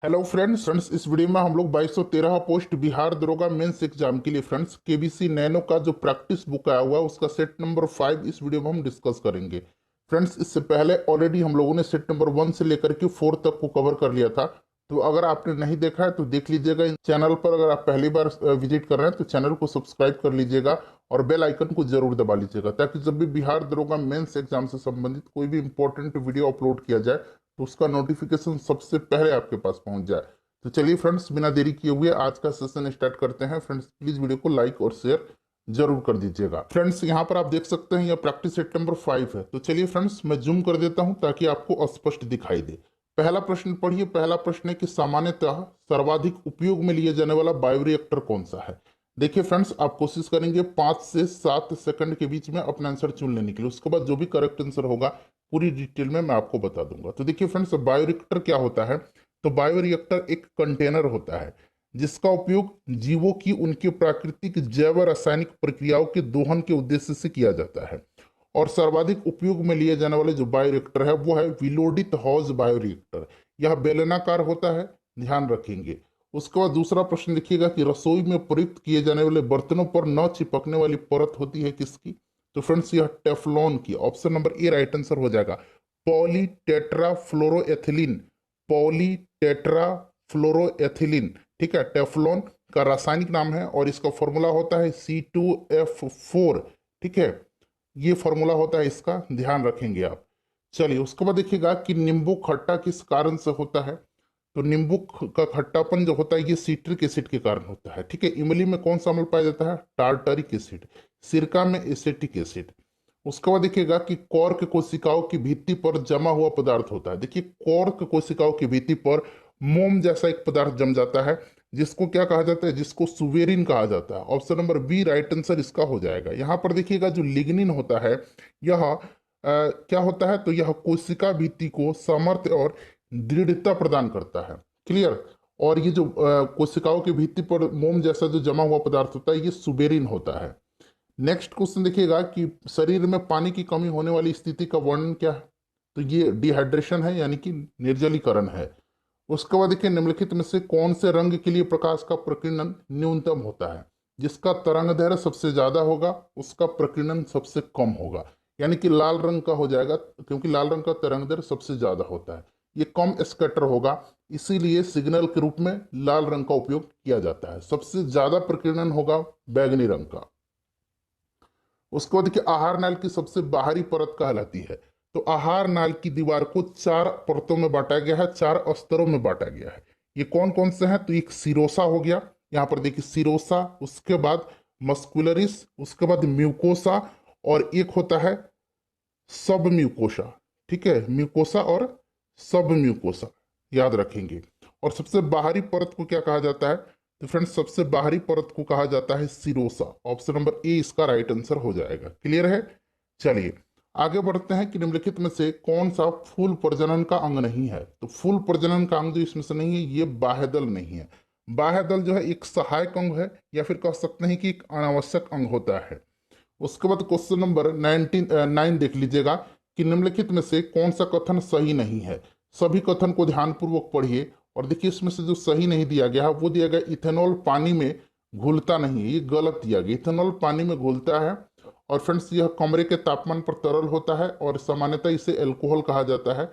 Hello friends इस video में हम लोग 2213 पोस्ट बिहार दरोगा मेंस एग्जाम के लिए फ्रेंड्स केबीसी नैनो का जो प्रैक्टिस बुक आया हुआ है उसका सेट नंबर 5 इस वीडियो में हम डिस्कस करेंगे। फ्रेंड्स इससे पहले ऑलरेडी हम लोगों ने सेट नंबर 1 से लेकर के 4 तक को कवर कर लिया था। तो अगर आपने नहीं देखा है तो देख लीजिएगा। इन चैनल पर अगर आप पहली बार विजिट कर रहे हैं तो चैनल को सब्सक्राइब कर लीजिएगा और बेल आइकन को जरूर दबा लीजिएगा, ताकि जब भी बिहार दरोगा मेंस एग्जाम से संबंधित कोई भी इंपॉर्टेंट वीडियो अपलोड किया जाए तो उसका नोटिफिकेशन सबसे पहले आपके पास पहुंच जाए। तो चलिए फ्रेंड्स, बिना देरी किए हुए आज का सेशन स्टार्ट करते हैं। फ्रेंड्स प्लीज वीडियो को लाइक और शेयर जरूर कर दीजिएगा। फ्रेंड्स यहाँ पर आप देख सकते हैं यह प्रैक्टिस सेट नंबर 5 है। तो चलिए फ्रेंड्स मैं जूम कर देता हूँ ताकि आपको स्पष्ट दिखाई दे। पहला प्रश्न पढ़िए। पहला प्रश्न है कि सामान्यतः सर्वाधिक उपयोग में लिए जाने वाला बायोरिएक्टर कौन सा है। देखिए फ्रेंड्स, आप कोशिश करेंगे 5 से 7 सेकंड के बीच में अपना आंसर चुन लेने के लिए। उसके बाद जो भी करेक्ट आंसर होगा पूरी डिटेल में मैं आपको बता दूंगा। तो देखिए फ्रेंड्स, बायोरिएक्टर क्या होता है। तो बायोरिएक्टर एक कंटेनर होता है जिसका उपयोग जीवों की उनके प्राकृतिक जैव रासायनिक प्रक्रियाओं के दोहन के उद्देश्य से किया जाता है। और सर्वाधिक उपयोग में लिए जाने वाले जो बायोरिएक्टर है वो है विलोडित हॉज बायोरिएक्टर। यह बेलनाकार होता है, ध्यान रखेंगे। उसके बाद दूसरा प्रश्न देखिएगा कि रसोई में प्रयुक्त किए जाने वाले बर्तनों पर न चिपकने वाली परत होती है किसकी। तो फ्रेंड्स यह टेफ्लॉन की। Option number A right answer हो जाएगा। पॉलीटेट्राफ्लोरोएथिलीन। पॉलीटेट्राफ्लोरोएथिलीन, ठीक है, टेफ्लॉन का रासायनिक नाम है और इसका फॉर्मूला होता है C2F4। ठीक है, ये फॉर्मूला होता है इसका, ध्यान रखेंगे आप। चलिए उसके बाद देखिएगा कि नींबू खट्टा किस कारण से होता है। तो नींबू का खट्टापन जो होता है ये सिट्रिक एसिड के कारण होता है। ठीक है, इमली में कौन सा अम्ल पाया जाता है, टार्टरिक एसिड। सिरका में एसिटिक एसिड। उसके बाद देखिएगा कि कॉर्क कोशिकाओं की भित्ति पर जमा हुआ पदार्थ होता है। देखिए कॉर्क कोशिकाओं की भित्ति पर मोम जैसा एक पदार्थ जम जाता है जिसको क्या कहा जाता है, जिसको सुवेरिन कहा जाता है। Option number B right answer इसका हो जाएगा। यहाँ पर देखिएगा जो लिग्निन होता है यह क्या होता है, तो यह कोशिका भित्ति को सामर्थ्य और दृढ़ता प्रदान करता है। क्लियर। और ये जो कोशिकाओं की भित्ति पर मोम जैसा जो जमा हुआ पदार्थ होता है ये सुबेरिन होता है। नेक्स्ट क्वेश्चन देखिएगा कि शरीर में पानी की कमी होने वाली स्थिति का वर्णन क्या है। तो ये डिहाइड्रेशन है, यानी कि निर्जलीकरण है। उसके बाद देखिए निम्नलिखित में से कौन से रंग के लिए प्रकाश का प्रकीर्णन न्यूनतम होता है। जिसका तरंग दैर्घ्य सबसे ज्यादा होगा उसका प्रकीर्णन सबसे कम होगा, यानी कि लाल रंग का हो जाएगा, क्योंकि लाल रंग का तरंग दैर्घ्य सबसे ज्यादा होता है। ये कम स्कैटर होगा, इसीलिए सिग्नल के रूप में लाल रंग का उपयोग किया जाता है। सबसे ज्यादा प्रकीर्णन होगा बैगनी रंग का। उसके बाद देखिए आहार नाल की सबसे बाहरी परत कहलाती है। तो आहार नाल की दीवार को 4 परतों में बांटा गया है, 4 स्तरों में बांटा गया है। ये कौन कौन से हैं, तो एक सिरोसा हो गया, यहाँ पर देखिए सिरोसा, उसके बाद मस्कुलरिस, उसके बाद म्यूकोसा, और एक होता है सब म्यूकोसा। ठीक है, म्यूकोसा और सब म्यूकोसा, याद रखेंगे। और सबसे बाहरी परत को क्या कहा जाता है, तो फ्रेंड्स सबसे बाहरी परत को कहा जाता है सिरोसा। ऑप्शन नंबर ए इसका राइट आंसर हो जाएगा। क्लियर है। चलिए आगे बढ़ते हैं कि निम्नलिखित में से कौन सा फूल प्रजनन का अंग नहीं है। तो फूल प्रजनन का अंग जो इसमें से नहीं है ये बाह्यदल नहीं है। बाह्यदल जो है एक सहायक अंग है, या फिर कह सकते हैं कि एक अनावश्यक अंग होता है। उसके बाद क्वेश्चन नंबर 9 देख लीजिएगा कि निम्नलिखित में से कौन सा कथन सही नहीं है। सभी कथन को ध्यानपूर्वक पढ़िए और देखिए इसमें से जो सही नहीं दिया गया है वो दिया गया इथेनॉल पानी में घुलता नहीं है, ये गलत दिया गया। इथेनॉल पानी में घुलता है और फ्रेंड्स यह कमरे के तापमान पर तरल होता है और सामान्यतः इसे एल्कोहल कहा जाता है,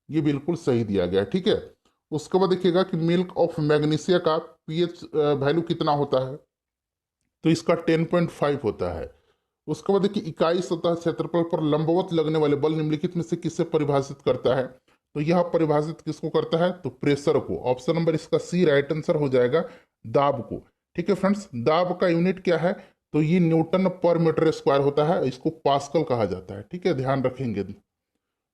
ये बिल्कुल सही दिया गया है। ठीक है। उसके बाद देखिएगा कि मिल्क ऑफ मैग्नीशिया का पीएच वैल्यू कितना होता है। तो इसका 10.5 होता है। उसके बाद देखिए इकाई सतह क्षेत्रफल पर लंबवत लगने वाले बल निम्नलिखित में से किसे परिभाषित करता है। तो यह परिभाषित किसको करता है, तो प्रेशर को। ऑप्शन नंबर इसका सी राइट आंसर हो जाएगा, दाब को। ठीक है फ्रेंड्स, दाब का यूनिट क्या है, तो ये न्यूटन पर मीटर स्क्वायर होता है, इसको पास्कल कहा जाता है। ठीक है, ध्यान रखेंगे।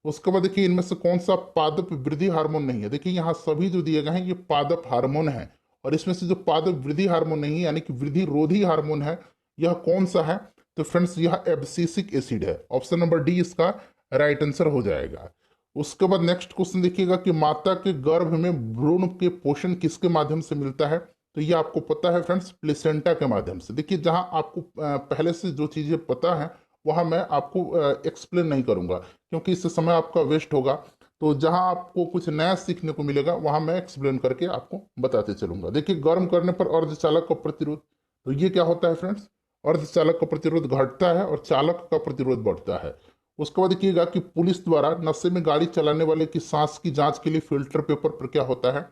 उसके बाद देखिए इनमें से कौन सा पादप वृद्धि हार्मोन नहीं है। देखिए यहाँ सभी जो दिए गए हैं ये पादप हार्मोन है, और इसमें से जो पादप वृद्धि हार्मोन नहीं है यानी कि वृद्धि रोधी हार्मोन है, यह कौन सा है, तो फ्रेंड्स यह एब्सिसिक एसिड है। ऑप्शन नंबर डी इसका राइट आंसर हो जाएगा। उसके बाद नेक्स्ट क्वेश्चन देखिएगा कि माता के गर्भ में भ्रूण के पोषण किसके माध्यम से मिलता है। तो ये आपको पता है फ्रेंड्स, प्लेसेंटा के माध्यम से। देखिए जहां आपको पहले से जो चीजें पता है वहां मैं आपको एक्सप्लेन नहीं करूंगा क्योंकि इससे समय आपका वेस्ट होगा। तो जहां आपको कुछ नया सीखने को मिलेगा वहां मैं एक्सप्लेन करके आपको बताते चलूंगा। देखिए, गर्म करने पर अर्धचालक का प्रतिरोध, तो ये क्या होता है फ्रेंड्स, अर्धचालक का प्रतिरोध घटता है और चालक का प्रतिरोध बढ़ता है। उसके बाद देखिएगा कि पुलिस द्वारा नशे में गाड़ी चलाने वाले की सांस की जांच के लिए फिल्टर पेपर पर क्या होता है,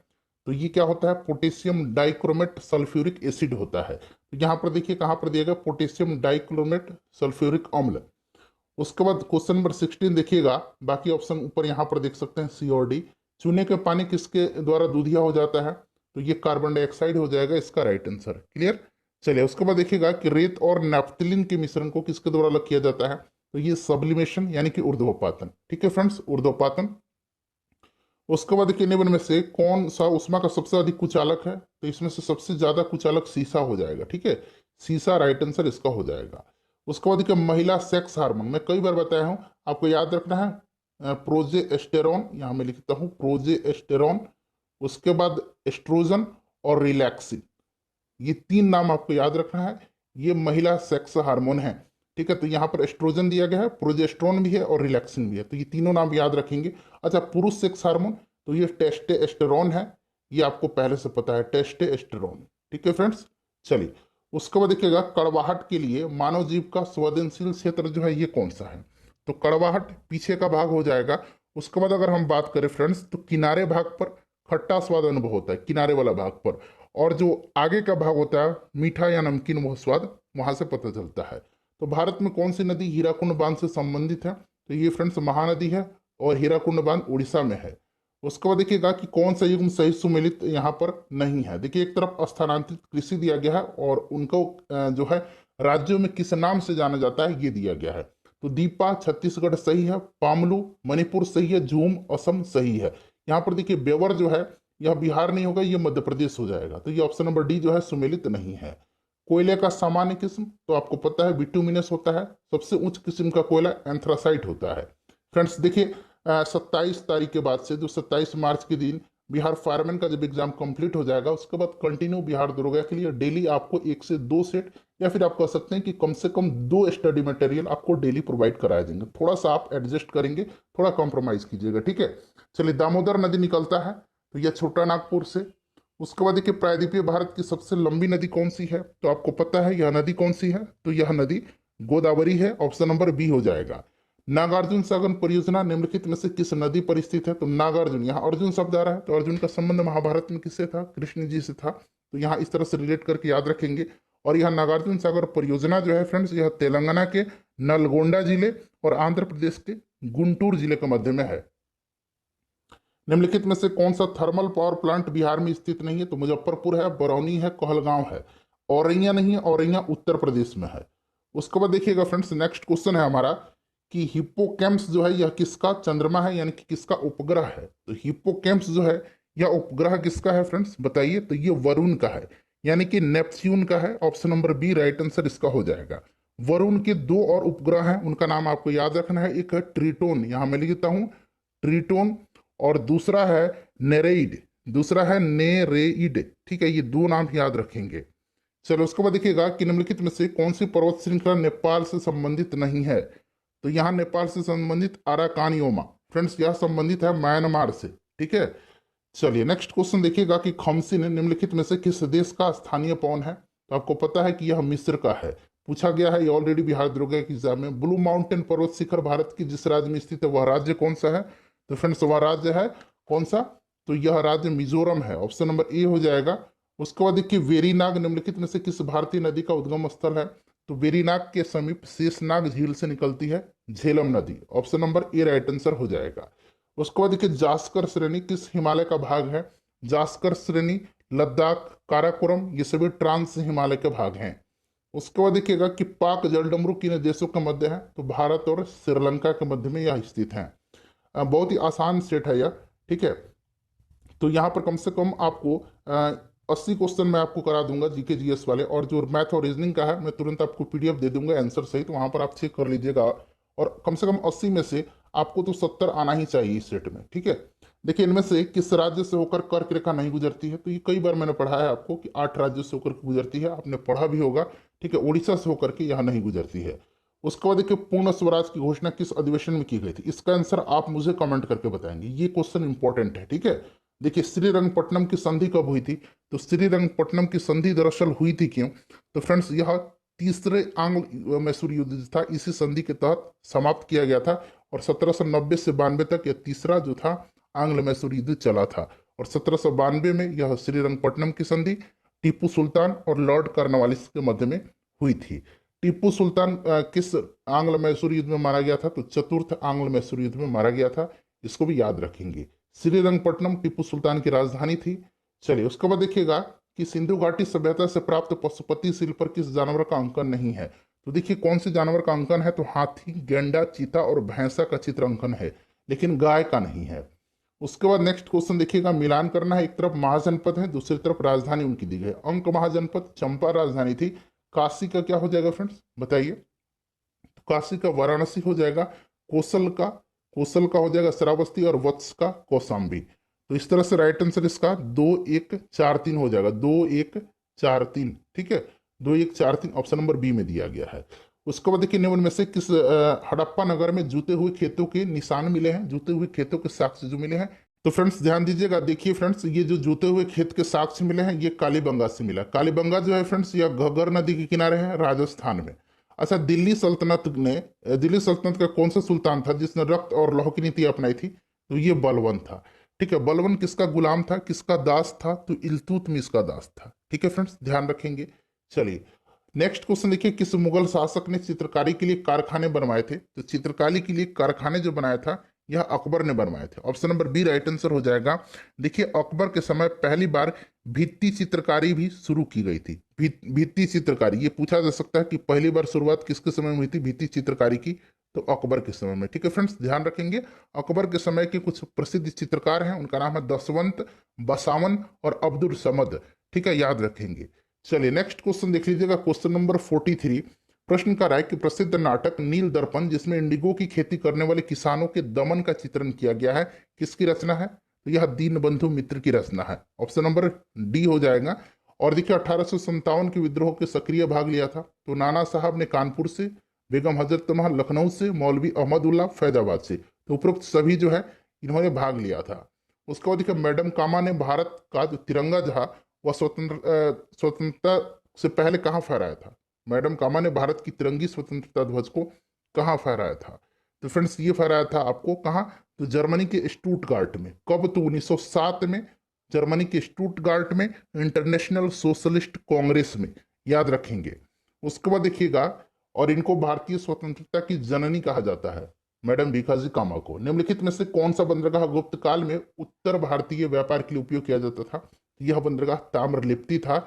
तो ये क्या होता है, पोटेशियम डाइक्रोमेट सल्फ्यूरिक एसिड होता है। तो यहाँ पर देखिए कहाँ पर दिया गया, पोटेशियम डाइक्रोमेट सल्फ्यूरिक अम्ल। उसके बाद क्वेश्चन नंबर 16 देखिएगा, बाकी ऑप्शन ऊपर यहाँ पर देख सकते हैं, सी और डी। चूने के पानी किसके द्वारा दूधिया हो जाता है, तो ये कार्बन डाइऑक्साइड हो जाएगा इसका राइट आंसर। क्लियर। चलिए, उसके बाद देखिएगा कि रेत और नैप्थलीन के मिश्रण को किसके द्वारा अलग किया जाता है, तो ये सब्लिमेशन यानी कि ऊर्ध्वपातन। ठीक है फ्रेंड्स, ऊर्ध्वपातन। उसके बाद देखिए निम्न में से कौन सा उष्मा का सबसे अधिक कुचालक है, तो इसमें से सबसे ज्यादा कुचालक सीसा हो जाएगा। ठीक है, सीसा राइट आंसर इसका हो जाएगा। उसके बाद देखिए महिला सेक्स हार्मोन, मैं कई बार बताया हूं, आपको याद रखना है, प्रोजेस्टेरॉन, यहां मैं लिखता हूं प्रोजेस्टेरॉन, उसके बाद एस्ट्रोजन और रिलैक्सिन, ये तीन नाम आपको याद रखना है, ये महिला सेक्स हार्मोन है। ठीक है, तो यहाँ पर एस्ट्रोजन दिया गया है, प्रोजेस्ट्रॉन भी है और रिलैक्सिन भी है, तो ये तीनों नाम याद रखेंगे। अच्छा, पुरुष सेक्स हार्मोन, तो ये टेस्टोस्टेरोन है, ये आपको पहले से पता है, टेस्टोस्टेरोन। ठीक है फ्रेंड्स। चलिए, उसके बाद देखिएगा कड़वाहट के लिए मानव जीव का संवेदनशील क्षेत्र जो है ये कौन सा है, तो कड़वाहट पीछे का भाग हो जाएगा। उसके बाद अगर हम बात करें फ्रेंड्स, तो किनारे भाग पर खट्टा स्वाद अनुभव होता है, किनारे वाला भाग पर, और जो आगे का भाग होता है मीठा या नमकीन वो स्वाद, वहां से पता चलता है। तो भारत में कौन सी नदी हीराकुंड बांध से संबंधित है, तो ये फ्रेंड्स महानदी है, और हीराकुंड बांध उड़ीसा में है। उसके बाद देखिएगा कि कौन सा युग्म सही सुमेलित यहाँ पर नहीं है। देखिए, एक तरफ स्थानांतरित कृषि दिया गया है और उनको जो है राज्यों में किस नाम से जाना जाता है ये दिया गया है। तो दीपा छत्तीसगढ़ सही है, पामलू मणिपुर सही है, झूम असम सही है। यहाँ पर देखिए बेवर जो है यह बिहार नहीं होगा, ये मध्य प्रदेश हो जाएगा। तो ये ऑप्शन नंबर डी जो है सुमेलित नहीं है। कोयले का सामान्य किस्म, तो आपको पता है बिटुमिनस होता है। सबसे उच्च किस्म का कोयला एंथ्रासाइट होता है। फ्रेंड्स देखिए, 27 तारीख के बाद से, जो 27 मार्च के दिन बिहार फायरमैन का जब एग्जाम कंप्लीट हो जाएगा, उसके बाद कंटिन्यू बिहार दरोगा के लिए डेली आपको 1 से 2 सेट, या फिर आप कह सकते हैं कि कम से कम 2 स्टडी मटेरियल आपको डेली प्रोवाइड कराए जाएंगे। थोड़ा सा आप एडजस्ट करेंगे, थोड़ा कॉम्प्रोमाइज कीजिएगा। ठीक है। चलिए, दामोदर नदी निकलता है, तो यह छोटा नागपुर से। उसके बाद देखिए प्रायद्वीपीय भारत की सबसे लंबी नदी कौन सी है, तो आपको पता है यह नदी कौन सी है, तो यह नदी गोदावरी है। ऑप्शन नंबर बी हो जाएगा। नागार्जुन सागर परियोजना निम्नलिखित में से किस नदी पर स्थित है, तो नागार्जुन, यहाँ अर्जुन शब्द आ रहा है, तो अर्जुन का संबंध महाभारत में किससे था, कृष्ण जी से था। तो यहाँ इस तरह से रिलेट करके याद रखेंगे। और यह नागार्जुन सागर परियोजना जो है फ्रेंड्स, यह तेलंगाना के नलगोंडा जिले और आंध्र प्रदेश के गुंटूर जिले के मध्य में है। निम्नलिखित में से कौन सा थर्मल पावर प्लांट बिहार में स्थित नहीं है, तो मुजफ्फरपुर है, बरौनी है, कहलगांव है। औरैया नहीं है, औरैया उत्तर प्रदेश में है। उसके बाद देखिएगा फ्रेंड्स, नेक्स्ट क्वेश्चन है हमारा कि हिप्पोकैम्प्स जो है यह किसका चंद्रमा है, यानी कि किसका उपग्रह है। तो हिप्पोकैम्प्स जो है यह उपग्रह किसका है फ्रेंड्स, बताइए। तो ये वरुण का है, यानी कि नेपच्यून का है। Option number B right answer इसका हो जाएगा। वरुण के 2 और उपग्रह हैं, उनका नाम आपको याद रखना है। एक है ट्रिटोन, यहां मैं लिखता हूं ट्रिटोन, और दूसरा है नेरेइड, दूसरा है नेरेइड। ठीक है, ये 2 नाम याद रखेंगे। चलो, उसके बाद देखिएगा कि निम्नलिखित में से कौन सी पर्वत श्रृंखला नेपाल से संबंधित नहीं है, तो यहाँ नेपाल से संबंधित अराकानियोमा, फ्रेंड्स यह संबंधित है म्यांमार से। ठीक है। चलिए, नेक्स्ट क्वेश्चन देखिएगा कि खमसिन निम्नलिखित में से किस देश का स्थानीय पवन है, तो आपको पता है कि यह मिस्र का है। पूछा गया है ये ऑलरेडी बिहार दरोगा के एग्जाम में। ब्लू माउंटेन पर्वत शिखर भारत की जिस राज्य में स्थित है वह राज्य कौन सा है, तो फ्रेंड्स वह राज्य है कौन सा, तो यह राज्य मिजोरम है। ऑप्शन नंबर ए हो जाएगा। उसके बाद देखिए वेरीनाग निम्नलिखित में से किस भारतीय नदी का उद्गम स्थल है, तो वेरीनाग के समीप शेषनाग झील से निकलती है झेलम नदी। Option number A right answer हो जाएगा। उसके बाद देखिए जास्कर श्रेणी किस हिमालय का भाग है, जास्कर श्रेणी लद्दाख, काराकोरम, ये सभी ट्रांस हिमालय के भाग हैं। उसके बाद देखिएगा कि पाक जलडमरू किन देशों के मध्य है, तो भारत और श्रीलंका के मध्य में यह स्थित है। बहुत ही आसान सेट है यह। ठीक है, तो यहाँ पर कम से कम आपको 80 क्वेश्चन मैं आपको करा दूंगा जीके जीएस वाले, और जो मैथ और रीजनिंग का है मैं तुरंत आपको पीडीएफ दे दूंगा आंसर सहित, तो वहाँ पर आप चेक कर लीजिएगा। और कम से कम 80 में से आपको तो 70 आना ही चाहिए इस सेट में। ठीक है, देखिए इनमें से किस राज्य से होकर कर्क रेखा नहीं गुजरती है, तो ये कई बार मैंने पढ़ा है आपको कि 8 राज्यों से होकर गुजरती है, आपने पढ़ा भी होगा। ठीक है, उड़ीसा से होकर के यहाँ नहीं गुजरती है। उसके बाद देखिए पूर्ण स्वराज की घोषणा किस अधिवेशन में की गई थी? इसका आंसर आप मुझे कमेंट करके बताएंगे, ये क्वेश्चन इंपॉर्टेंट है, ठीक है। देखिए श्रीरंगपट्टनम की संधि कब हुई थी? तो श्रीरंगपट्टनम की संधि दरअसल हुई थी क्यों? तो फ्रेंड्स यह तीसरे आंग्ल मैसूर युद्ध जो था इसी संधि के तहत समाप्त किया गया था, और 1790 से 92 तक यह तीसरा जो था आंग्ल मैसूर युद्ध चला था। और 1792 में यह श्रीरंगपट्टनम की संधि टीपू सुल्तान और लॉर्ड कॉर्नवालिस के मध्य में हुई थी। टीपू सुल्तान किस आंग्ल मैसूर युद्ध में मारा गया था? तो चतुर्थ आंग्ल मैसूर युद्ध में मारा गया था, इसको भी याद रखेंगे। श्रीरंगपट्टनम टीपू सुल्तान की राजधानी थी। चलिए उसके बाद देखिएगा कि सिंधु घाटी सभ्यता से प्राप्त पशुपति शिल्प पर किस जानवर का अंकन नहीं है? तो देखिए कौन से जानवर का अंकन है? तो हाथी, गेंडा, चीता और भैंसा का चित्र अंकन है, लेकिन गाय का नहीं है। उसके बाद नेक्स्ट क्वेश्चन देखिएगा, मिलान करना है, एक तरफ महाजनपद है, दूसरी तरफ राजधानी उनकी दी गई है। अंक महाजनपद चंपा राजधानी थी। काशी का क्या हो जाएगा फ्रेंड्स, बताइए? तो काशी का वाराणसी हो जाएगा। कोसल का हो जाएगा श्रावस्ती, और वत्स का कौशाम्बी। तो इस तरह से राइट आंसर इसका 2 1 4 3 हो जाएगा, 2 1 4 3, ठीक है। 2 1 4 3 ऑप्शन नंबर बी में दिया गया है। उसके बाद देखिए निम्न में से किस हड़प्पा नगर में जूते हुए खेतों के निशान मिले हैं, जूते हुए खेतों के साक्ष्य जो मिले हैं? तो फ्रेंड्स ध्यान दीजिएगा, देखिए फ्रेंड्स ये जो जूते हुए खेत के साक्ष्य मिले हैं ये कालीबंगा से मिला। कालीबंगा जो है फ्रेंड्स यह घग्गर नदी के किनारे है राजस्थान में। अच्छा, दिल्ली सल्तनत का कौन सा सुल्तान था जिसने रक्त और लौह की नीति अपनाई थी? तो ये बलबन था, ठीक है। बलबन किसका गुलाम था, किसका दास था? तो इल्तुतमिश का दास था, ठीक है फ्रेंड्स, ध्यान रखेंगे। चलिए नेक्स्ट क्वेश्चन देखिए, किस मुगल शासक ने चित्रकारी के लिए कारखाने बनवाए थे? तो चित्रकारी के लिए कारखाने जो बनाया था यह अकबर ने बनवाए थे। Option number B right answer हो जाएगा। देखिए अकबर के समय पहली बार भित्ति चित्रकारी भी शुरू की गई थी। भित्ति चित्रकारी, ये पूछा जा सकता है कि पहली बार शुरुआत किसके समय में हुई थी भित्ति चित्रकारी की? तो अकबर के समय में, ठीक है फ्रेंड्स, ध्यान रखेंगे। अकबर के समय के कुछ प्रसिद्ध चित्रकार हैं, उनका नाम है दसवंत, बसावन और अब्दुल समद, ठीक है, याद रखेंगे। चलिए नेक्स्ट क्वेश्चन देख लीजिएगा, क्वेश्चन नंबर 43। प्रश्न का है कि प्रसिद्ध नाटक नील दर्पण जिसमें इंडिगो की खेती करने वाले किसानों के दमन का चित्रण किया गया है, किसकी रचना है? तो यह दीनबंधु मित्र की रचना है, ऑप्शन नंबर डी हो जाएगा। और देखिए 1857 के विद्रोह के सक्रिय भाग लिया था, तो नाना साहब ने कानपुर से, बेगम हजरत महल लखनऊ से, मौलवी अहमदुल्ला फैजाबाद से, तो उपरोक्त सभी जो है इन्होंने भाग लिया था। उसके बाद देखिए मैडम कामा ने भारत का जो तिरंगा जहा वह स्वतंत्रता से पहले कहाँ फहराया था? मैडम कामा ने भारत की तिरंगी स्वतंत्रता ध्वज को कहाँ फहराया था? तो फ्रेंड्स ये फहराया था आपको कहाँ? तो जर्मनी के स्टुटगार्ट में। कब? तो 1907 में जर्मनी के स्टुटगार्ट में इंटरनेशनल सोशलिस्ट कांग्रेस में, याद रखेंगे। उसके बाद देखिएगा, और इनको भारतीय स्वतंत्रता की जननी कहा जाता है, मैडम भीखाजी कामा को। निम्नलिखित में से कौन सा बंदरगाह गुप्त काल में उत्तर भारतीय व्यापार के लिए उपयोग किया जाता था? यह बंदरगाह ताम्रलिप्ति था।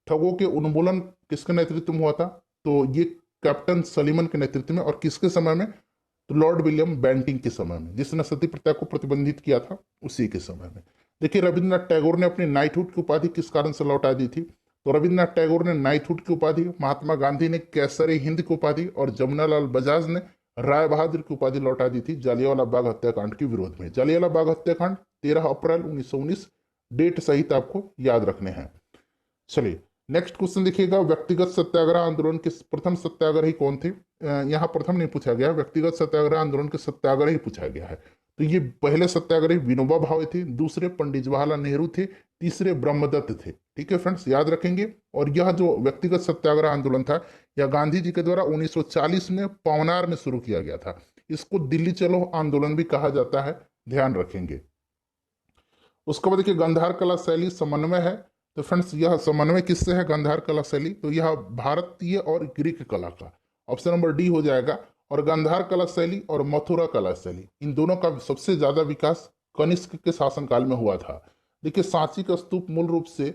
ठगों के उन्मूलन किसके नेतृत्व में हुआ था? तो ये कैप्टन सलीमन के नेतृत्व में। और किसके समय में? तो लॉर्ड विलियम बेंटिंग के समय में, जिसने सती प्रथा को प्रतिबंधित किया था उसी के समय में। देखिए रविंद्रनाथ टैगोर ने अपनी नाइटहुड की उपाधि किस कारण से लौटा दी थी? तो रविंद्रनाथ टैगोर ने नाइटहुड की उपाधि, महात्मा गांधी ने कैसर हिंद की उपाधि, और जमुनालाल बजाज ने राय बहादुर की उपाधि लौटा दी थी जालियांवाला बाग हत्याकांड के विरोध में। जालियांवाला बाग हत्याकांड 13 अप्रैल 1919, डेट सहित आपको याद रखने हैं। चलिए नेक्स्ट क्वेश्चन देखिएगा, व्यक्तिगत सत्याग्रह आंदोलन के प्रथम सत्याग्रही कौन थे? यहाँ प्रथम नहीं पूछा गया, व्यक्तिगत सत्याग्रह आंदोलन के सत्याग्रही पूछा गया है। तो ये पहले सत्याग्रही विनोबा भावे थे, दूसरे पंडित जवाहरलाल नेहरू थे, तीसरे ब्रह्मदत्त थे, ठीक है फ्रेंड्स, याद रखेंगे। और यह जो व्यक्तिगत सत्याग्रह आंदोलन था यह गांधी जी के द्वारा 1940 में पवनार में शुरू किया गया था। इसको दिल्ली चलो आंदोलन भी कहा जाता है, ध्यान रखेंगे। उसके बाद देखिए गांधार कला शैली समन्वय है। तो फ्रेंड्स यह समन्वय किससे है गांधार कला शैली? तो यह भारतीय और ग्रीक कला का, ऑप्शन नंबर डी हो जाएगा। और गांधार कला शैली और मथुरा कला शैली, इन दोनों का सबसे ज्यादा विकास कनिष्क के शासनकाल में हुआ था। देखिए सांची का स्तूप मूल रूप से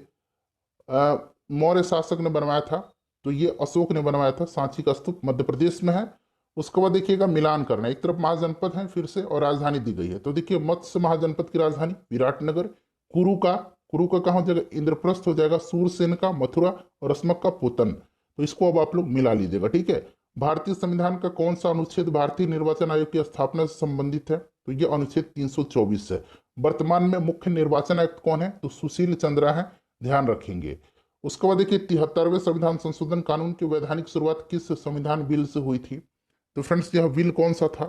मौर्य शासक ने बनवाया था, तो ये अशोक ने बनवाया था। सांची का स्तूप मध्य प्रदेश में है। उसके बाद देखिएगा मिलान करना, एक तरफ महाजनपद है फिर से, और राजधानी दी गई है। तो देखिए मत्स्य महाजनपद की राजधानी विराटनगर। कुरु का कहाँ हो जाएगा? इंद्रप्रस्थ हो जाएगा। सूरसेन का मथुरा, और रस्मक का पोतन। तो इसको अब आप लोग मिला लीजिएगा, ठीक है। भारतीय संविधान का कौन सा अनुच्छेद भारतीय निर्वाचन आयोग की स्थापना से संबंधित है? तो ये अनुच्छेद 324 है। वर्तमान में मुख्य निर्वाचन आयुक्त कौन है? तो सुशील चंद्रा है, ध्यान रखेंगे। उसके बाद देखिए 73वें संविधान संशोधन कानून की वैधानिक शुरुआत किस संविधान बिल से हुई थी? तो फ्रेंड्स यह बिल कौन सा था?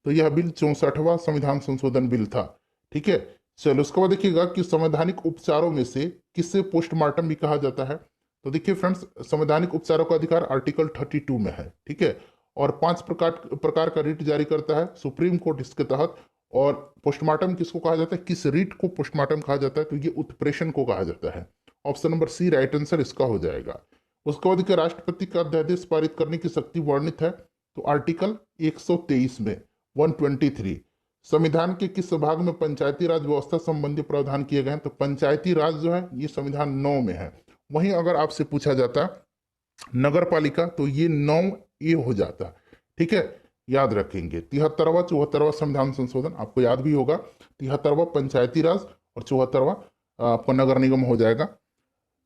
तो यह बिल 64वां संविधान संशोधन बिल था। ठीक है, चलो उसके बाद देखिएगा कि संवैधानिक उपचारों में से किससे पोस्टमार्टम भी कहा जाता है। तो देखिए फ्रेंड्स, संवैधानिक उपचारों का अधिकार आर्टिकल 32 में है। ठीक है, और 5 प्रकार प्रकार का रिट जारी करता है सुप्रीम कोर्ट इसके तहत। और पोस्टमार्टम किसको कहा जाता है, किस रिट को पोस्टमार्टम कहा जाता है? तो ये उत्प्रेषण को कहा जाता है। Option number C right answer इसका हो जाएगा। उसके बाद देखिए, राष्ट्रपति का अध्यादेश पारित करने की शक्ति वर्णित है। तो आर्टिकल 123 में 123। संविधान के किस भाग में पंचायती राज व्यवस्था संबंधी प्रावधान किए गए हैं? तो पंचायती राज जो है ये संविधान 9 में है। वहीं अगर आपसे पूछा जाता नगर पालिका तो ये 9A हो जाता। ठीक है, याद रखेंगे। 73वां 74वां संविधान संशोधन आपको याद भी होगा। 73वां पंचायती राज और 74वां आपका नगर निगम हो जाएगा।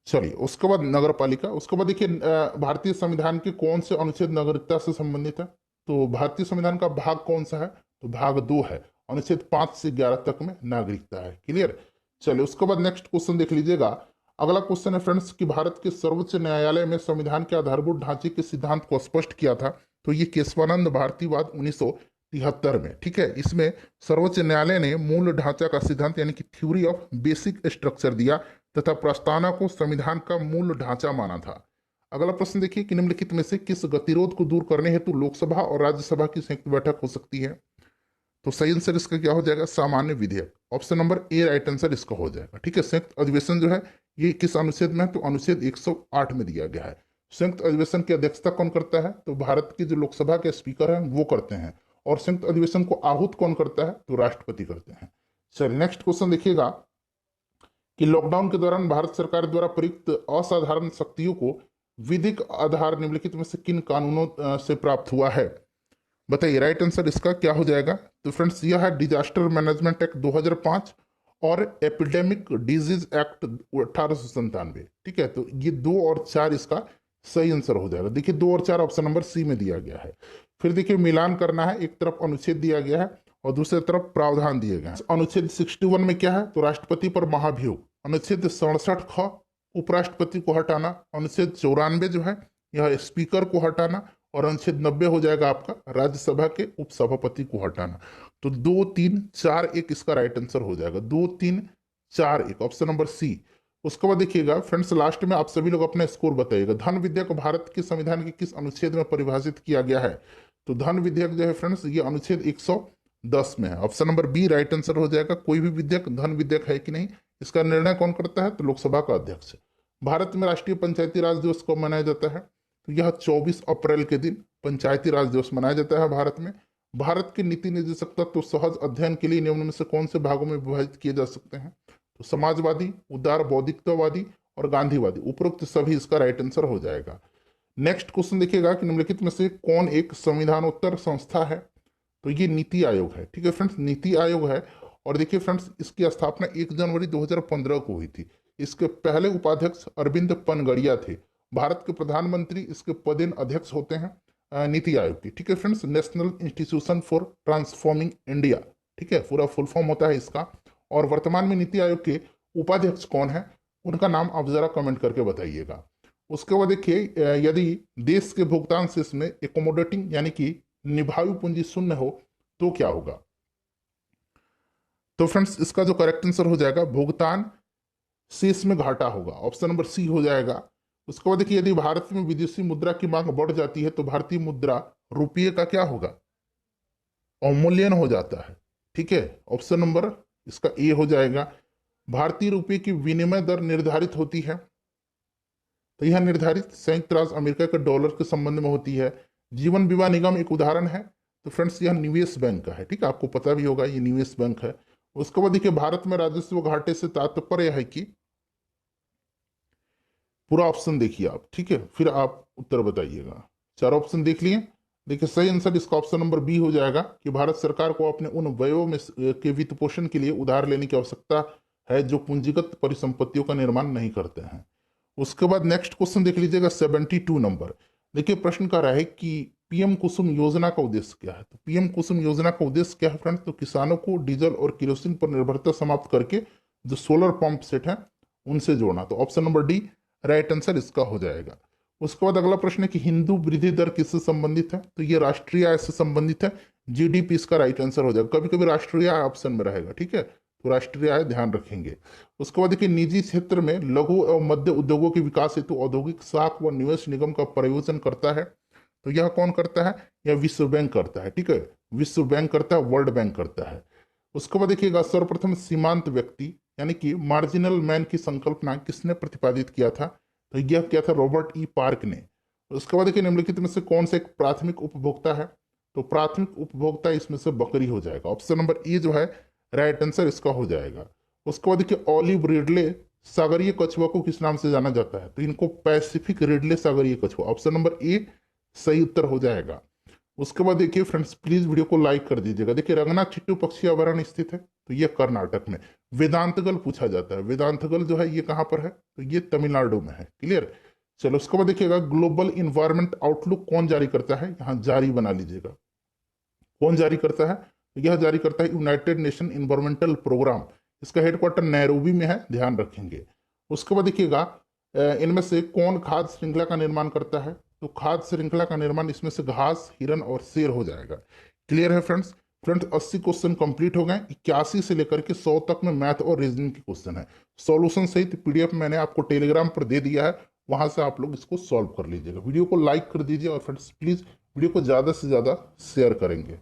चलिए उसके बाद नगर पालिका। उसके बाद देखिए, भारतीय संविधान के कौन से अनुच्छेद नागरिकता से संबंधित है? तो भारतीय संविधान का भाग कौन सा है? तो भाग 2 है। अनुच्छेद 5 से 11 तक में नागरिकता है। क्लियर। चलिए उसके बाद नेक्स्ट क्वेश्चन देख लीजिएगा। अगला क्वेश्चन है फ्रेंड्स कि भारत के सर्वोच्च न्यायालय में संविधान के आधारभूत ढांचे के सिद्धांत को स्पष्ट किया था। तो ये केशवानंद भारतीवाद 1973 में। ठीक है, इसमें सर्वोच्च न्यायालय ने मूल ढांचा का सिद्धांत यानी कि थ्योरी ऑफ बेसिक स्ट्रक्चर दिया तथा प्रस्तावना को संविधान का मूल ढांचा माना था। अगला प्रश्न देखिए कि निम्नलिखित में से किस गतिरोध को दूर करने हेतु लोकसभा और राज्यसभा की संयुक्त बैठक हो सकती है? तो सही आंसर इसका क्या हो जाएगा? सामान्य विधेयक। Option number A right answer इसका हो जाएगा। ठीक है, संयुक्त अधिवेशन जो है ये किस अनुच्छेद में है? तो अनुच्छेद 108 में दिया गया है। संयुक्त अधिवेशन की अध्यक्षता कौन करता है? तो भारत के जो लोकसभा के स्पीकर हैं वो करते हैं। और संयुक्त अधिवेशन को आहूत कौन करता है? तो राष्ट्रपति करते हैं। चलिए नेक्स्ट क्वेश्चन देखिएगा कि लॉकडाउन के दौरान भारत सरकार द्वारा प्रयुक्त असाधारण शक्तियों को विधिक आधार निम्नलिखित में से किन कानूनों से प्राप्त हुआ है? बताइए, राइट आंसर इसका क्या हो जाएगा? तो फ्रेंड्स यह है डिजास्टर मैनेजमेंट एक्ट 2005 और एपिडेमिक डिजीज एक्ट 1897। ठीक है, तो ये 2 और 4 इसका सही आंसर हो जाएगा। देखिए 2 और 4 ऑप्शन नंबर सी में दिया गया है। फिर देखिए मिलान करना है, एक तरफ अनुच्छेद दिया गया है और दूसरी तरफ प्रावधान दिए गए हैं। अनुच्छेद 61 में क्या है? तो राष्ट्रपति पर महाभियोग। अनुच्छेद 67 ख उपराष्ट्रपति को हटाना। अनुच्छेद 94 जो है यह स्पीकर को हटाना। और अनुच्छेद 90 हो जाएगा आपका राज्यसभा के उपसभापति को हटाना। तो 2 3 4 1 इसका राइट आंसर हो जाएगा। 2 3 4 1 ऑप्शन नंबर सी। उसके बाद देखिएगा फ्रेंड्स, लास्ट में आप सभी लोग अपना स्कोर बताइएगा। धन विधेयक भारत के संविधान के किस अनुच्छेद में परिभाषित किया गया है? तो धन विधेयक जो है फ्रेंड्स ये अनुच्छेद 110 में है। Option number B right answer हो जाएगा। कोई भी विधेयक धन विधेयक है कि नहीं इसका निर्णय कौन करता है? तो लोकसभा का अध्यक्ष। भारत में राष्ट्रीय पंचायती राज दिवस कब मनाया जाता है? तो यह 24 अप्रैल के दिन पंचायती राज दिवस मनाया जाता है भारत में। भारत के नीति निर्देशक तत्व सहज अध्ययन के लिए निम्न में से कौन से भागों में विभाजित किए जा सकते हैं? तो समाजवादी, उदार बौद्धिकतावादी और गांधीवादी। उपरोक्त सभी इसका राइट आंसर हो जाएगा। नेक्स्ट क्वेश्चन देखिएगा कि निम्नलिखित में से कौन एक संविधानोत्तर संस्था है? तो ये नीति आयोग है। ठीक है फ्रेंड्स, नीति आयोग है। और देखिए फ्रेंड्स, इसकी स्थापना 1 जनवरी 2015 को हुई थी। इसके पहले उपाध्यक्ष अरविंद पनगड़िया थे। भारत के प्रधानमंत्री इसके पदेन अध्यक्ष होते हैं नीति आयोग की। ठीक है friends, national institution for transforming India. ठीक है, पूरा फुल फॉर्म होता है इसका। और वर्तमान में नीति आयोग के उपाध्यक्ष कौन है उनका नाम आप जरा कमेंट करके बताइएगा। उसके बाद देखिए, यदि देश के भुगतान शेष में एकोमोडेटिंग यानी कि निभावी पूंजी शून्य हो तो क्या होगा? तो फ्रेंड्स इसका जो करेक्ट आंसर हो जाएगा भुगतान शेष में घाटा होगा। ऑप्शन नंबर सी हो जाएगा। उसके बाद देखिए, यदि भारत में विदेशी मुद्रा की मांग बढ़ जाती है तो भारतीय मुद्रा रुपये का क्या होगा? अवमूल्यन हो जाता है। ठीक है, ऑप्शन नंबर इसका ए हो जाएगा। भारतीय रुपये की विनिमय दर निर्धारित होती है। तो यह निर्धारित संयुक्त राज्य अमेरिका के डॉलर के संबंध में होती है। जीवन बीमा निगम एक उदाहरण है। तो फ्रेंड्स यह निवेश बैंक का है। ठीक है, आपको पता भी होगा ये निवेश बैंक है। उसके बाद देखिए, भारत में राजस्व घाटे से तात्पर्य है कि, पूरा ऑप्शन देखिए आप। ठीक है, फिर आप उत्तर बताइएगा। 4 ऑप्शन देख लिए। देखिए सही आंसर इसका ऑप्शन नंबर बी हो जाएगा कि भारत सरकार को अपने उन व्ययों में के वित्त पोषण के लिए उधार लेने की आवश्यकता है जो पूंजीगत परिसंपत्तियों का निर्माण नहीं करते हैं। उसके बाद नेक्स्ट क्वेश्चन देख लीजिएगा 72 नंबर। देखिए प्रश्न का रहा है कि पीएम कुसुम योजना का उद्देश्य क्या है? तो पीएम कुसुम योजना का उद्देश्य क्या है फ्रेंड्स? तो किसानों को डीजल और केरोसिन पर निर्भरता समाप्त करके जो सोलर पंप सेट है उनसे जोड़ना। तो option number D right answer इसका हो जाएगा। उसके बाद अगला प्रश्न है कि हिंदू वृद्धि दर किससे संबंधित है, तो ये राष्ट्रीय आय से संबंधित है। जीडीपी इसका राइट आंसर हो जाएगा, कभी कभी राष्ट्रीय आय ऑप्शन में रहेगा, ठीक है, तो राष्ट्रीय आय ध्यान रखेंगे। उसके बाद देखिए निजी क्षेत्र में लघु एवं मध्य उद्योगों के विकास हेतु औद्योगिक शाख व निवेश निगम का प्रयोजन करता है, तो यह कौन करता है, यह विश्व बैंक करता है, ठीक है, विश्व बैंक करता है, वर्ल्ड बैंक करता है। उसके बाद देखिएगा सर्वप्रथम सीमांत व्यक्ति यानी कि मार्जिनल मैन की संकल्पना किसने प्रतिपादित किया था, तो यह किया था रॉबर्ट ई पार्क ने। उसके बाद देखिए निम्नलिखित में से कौन सा एक प्राथमिक उपभोक्ता है, तो प्राथमिक उपभोक्ता इसमें से बकरी हो जाएगा, ऑप्शन नंबर ए जो है राइट आंसर इसका हो जाएगा। उसके बाद देखिए ऑलिव रिडले सागरीय कछुआ को किस नाम से जाना जाता है, तो इनको पैसिफिक रिडले सागरीय कछुआ, ऑप्शन नंबर ए सही उत्तर हो जाएगा। उसके बाद देखिए फ्रेंड्स प्लीज वीडियो को लाइक कर दीजिएगा। देखिए रंगनाथिट्टू पक्षी अभयारण्य स्थित है, तो ये कर्नाटक में। वेदांतगल पूछा जाता है, वेदांतगल जो है ये कहाँ पर है, तो ये तमिलनाडु में है, क्लियर। चलो उसके बाद देखिएगा ग्लोबल इन्वायरमेंट आउटलुक कौन जारी करता है, यहाँ जारी बना लीजिएगा, कौन जारी करता है, तो यह जारी करता है यूनाइटेड नेशन इन्वायरमेंटल प्रोग्राम, इसका हेडक्वार्टर नैरोबी में है, ध्यान रखेंगे। उसके बाद देखिएगा इनमें से कौन खाद्य श्रृंखला का निर्माण करता है, तो खाद्य श्रृंखला का निर्माण इसमें से घास, हिरन और शेर हो जाएगा, क्लियर है फ्रेंड्स। फ्रेंड्स 80 क्वेश्चन कंप्लीट हो गए, 81 से लेकर के 100 तक में मैथ और रीजनिंग के क्वेश्चन है। सॉल्यूशन सहित पीडीएफ मैंने आपको टेलीग्राम पर दे दिया है, वहां से आप लोग इसको सॉल्व कर लीजिएगा। वीडियो को लाइक कर दीजिए और फ्रेंड्स प्लीज वीडियो को ज़्यादा से ज़्यादा शेयर करेंगे।